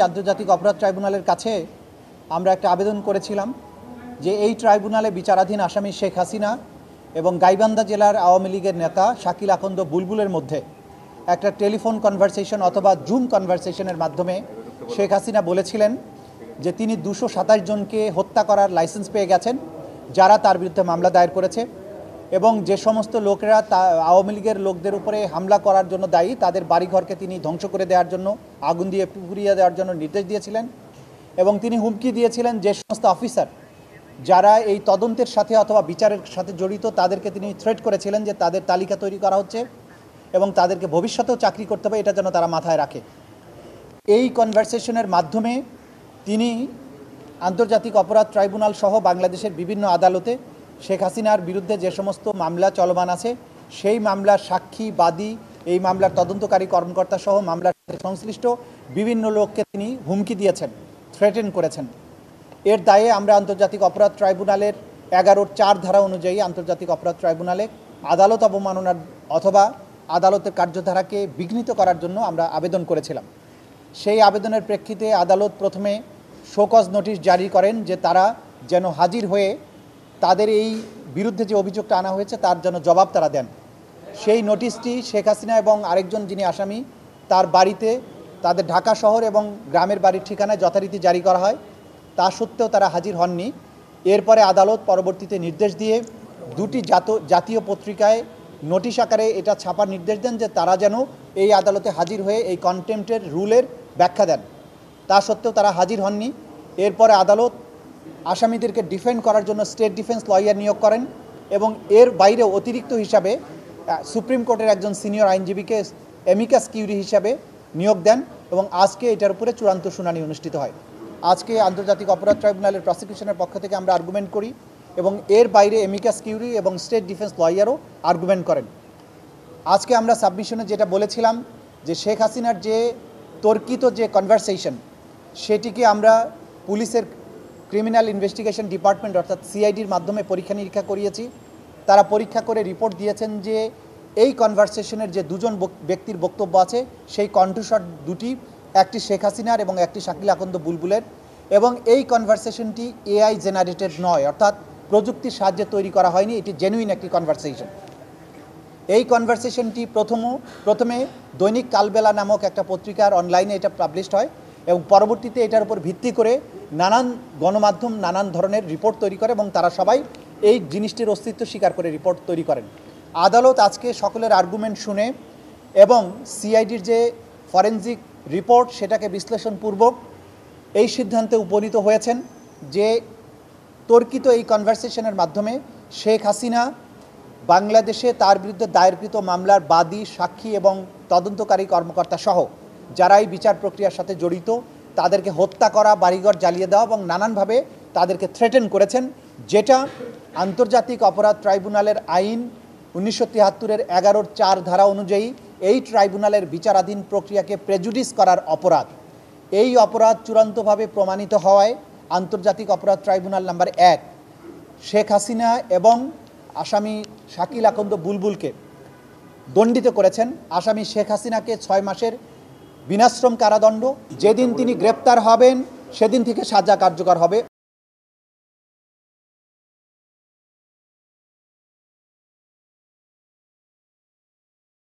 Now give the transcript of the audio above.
আন্তর্জাতিক অপরাধ ট্রাইব্যুনালের কাছে আমরা একটা আবেদন করেছিলাম যে এই ট্রাইব্যুনালে বিচারাধীন আসামি শেখ হাসিনা এবং গাইবান্ধা জেলার আওয়ামী লীগের নেতা শাকিল আকন্দ বুলবুলের মধ্যে একটা টেলিফোন কনভারসেশন অথবা জুম কনভারসেশনের মাধ্যমে শেখ হাসিনা বলেছিলেন যে তিনি 227 জনকে হত্যা করার লাইসেন্স পেয়ে গেছেন যারা তার বিরুদ্ধে মামলা দায়ের করেছে এবং যে সমস্ত লোকেরা আওয়ামী লীগের লোকদের উপরে হামলা করার জন্য দায়ী তাদের বাড়িঘরকে তিনি ধ্বংস করে দেওয়ার জন্য আগুন দিয়ে পুড়িয়ে দেওয়ার জন্য নির্দেশ দিয়েছিলেন এবং তিনি হুমকি দিয়েছিলেন যে সমস্ত অফিসার যারা এই তদন্তের সাথে অথবা বিচারের সাথে জড়িত তাদেরকে তিনি থ্রেট করেছিলেন যে তাদের তালিকা তৈরি করা হচ্ছে এবং তাদেরকে ভবিষ্যতেও চাকরি করতে হবে এটা যেন তারা মাথায় রাখে। এই কনভারসেশনের মাধ্যমে তিনি আন্তর্জাতিক অপরাধ ট্রাইব্যুনাল সহ বাংলাদেশের বিভিন্ন আদালতে শেখ হাসিনার বিরুদ্ধে যে সমস্ত মামলা চলমান আছে সেই মামলার সাক্ষী বাদী এই মামলার তদন্তকারী কর্মকর্তা সহ মামলার সাথে সংশ্লিষ্ট বিভিন্ন লোককে তিনি হুমকি দিয়েছেন, থ্রেটেন করেছেন। এর দায়ে আমরা আন্তর্জাতিক অপরাধ ট্রাইব্যুনালের 11(4) ধারা অনুযায়ী আন্তর্জাতিক অপরাধ ট্রাইব্যুনালে আদালত অবমাননার অথবা আদালতের কার্যধারাকে বিঘ্নিত করার জন্য আমরা আবেদন করেছিলাম। সেই আবেদনের প্রেক্ষিতে আদালত প্রথমে শোকজ নোটিশ জারি করেন যে তারা যেন হাজির হয়ে তাদের এই বিরুদ্ধে যে অভিযোগটা আনা হয়েছে তার জন্য জবাব তারা দেন। সেই নোটিশটি শেখ হাসিনা এবং আরেকজন যিনি আসামি তার বাড়িতে তাদের ঢাকা শহর এবং গ্রামের বাড়ির ঠিকানায় যথারীতি জারি করা হয়, তা সত্ত্বেও তারা হাজির হননি। এরপরে আদালত পরবর্তীতে নির্দেশ দিয়ে দুটি জাতীয় পত্রিকায় নোটিশ আকারে এটা ছাপার নির্দেশ দেন যে তারা যেন এই আদালতে হাজির হয়ে এই কন্টেম্পটের রুলের ব্যাখ্যা দেন, তা সত্ত্বেও তারা হাজির হননি। এরপরে আদালত আসামিদেরকে ডিফেন্ড করার জন্য স্টেট ডিফেন্স লয়ার নিয়োগ করেন এবং এর বাইরে অতিরিক্ত হিসাবে সুপ্রিম কোর্টের একজন সিনিয়র আইনজীবীকে এমিকাস কিউরি হিসাবে নিয়োগ দেন এবং আজকে এটার উপরে চূড়ান্ত শুনানি অনুষ্ঠিত হয়। আজকে আন্তর্জাতিক অপরাধ ট্রাইব্যুনালের প্রসিকিউশনের পক্ষ থেকে আমরা আর্গুমেন্ট করি এবং এর বাইরে এমিকাস কিউরি এবং স্টেট ডিফেন্স লয়ারও আর্গুমেন্ট করেন। আজকে আমরা সাবমিশনে যেটা বলেছিলাম যে শেখ হাসিনার যে তর্কিত যে কনভারসেশন সেটিকে আমরা পুলিশের ক্রিমিনাল ইনভেস্টিগেশন ডিপার্টমেন্ট অর্থাৎ সিআইডির মাধ্যমে পরীক্ষা নিরীক্ষা করিয়েছি। তারা পরীক্ষা করে রিপোর্ট দিয়েছেন যে এই কনভারসেশনের যে দুজন ব্যক্তির বক্তব্য আছে সেই কণ্ঠস্বর দুটি, একটি শেখ হাসিনার এবং একটি শাকিল আকন্দ বুলবুলের, এবং এই কনভারসেশনটি এআই জেনারেটেড নয়, অর্থাৎ প্রযুক্তির সাহায্যে তৈরি করা হয়নি, এটি জেনুইন একটি কনভারসেশন। এই কনভারসেশনটি প্রথমে দৈনিক কালবেলা নামক একটা পত্রিকার অনলাইনে এটা পাবলিশড হয় এবং পরবর্তীতে এটার উপর ভিত্তি করে নানান গণমাধ্যম নানান ধরনের রিপোর্ট তৈরি করে এবং তারা সবাই এই জিনিসটির অস্তিত্ব স্বীকার করে রিপোর্ট তৈরি করেন। আদালত আজকে সকলের আর্গুমেন্ট শুনে এবং সিআইডির যে ফরেনজিক রিপোর্ট সেটাকে বিশ্লেষণপূর্বক এই সিদ্ধান্তে উপনীত হয়েছেন যে তর্কিত এই কনভারসেশনের মাধ্যমে শেখ হাসিনা বাংলাদেশে তার বিরুদ্ধে দায়েরকৃত মামলার বাদী, সাক্ষী এবং তদন্তকারী কর্মকর্তা সহ যারা এই বিচার প্রক্রিয়ার সাথে জড়িত তাদেরকে হত্যা করা, বাড়িঘর জ্বালিয়ে দেওয়া এবং নানানভাবে তাদেরকে থ্রেটেন করেছেন, যেটা আন্তর্জাতিক অপরাধ ট্রাইব্যুনালের আইন 1973-এর 11(4) ধারা অনুযায়ী এই ট্রাইব্যুনালের বিচারাধীন প্রক্রিয়াকে প্রেজুডিস করার অপরাধ। এই অপরাধ চূড়ান্তভাবে প্রমাণিত হওয়ায় আন্তর্জাতিক অপরাধ ট্রাইব্যুনাল নাম্বার 1 শেখ হাসিনা এবং আসামি শাকিল আকন্দ বুলবুলকে দণ্ডিত করেছেন। আসামি শেখ হাসিনাকে 6 মাসের বিনাশ্রম কারাদণ্ড, যেদিন তিনি গ্রেপ্তার হবেন সেদিন থেকে সাজা কার্যকর হবে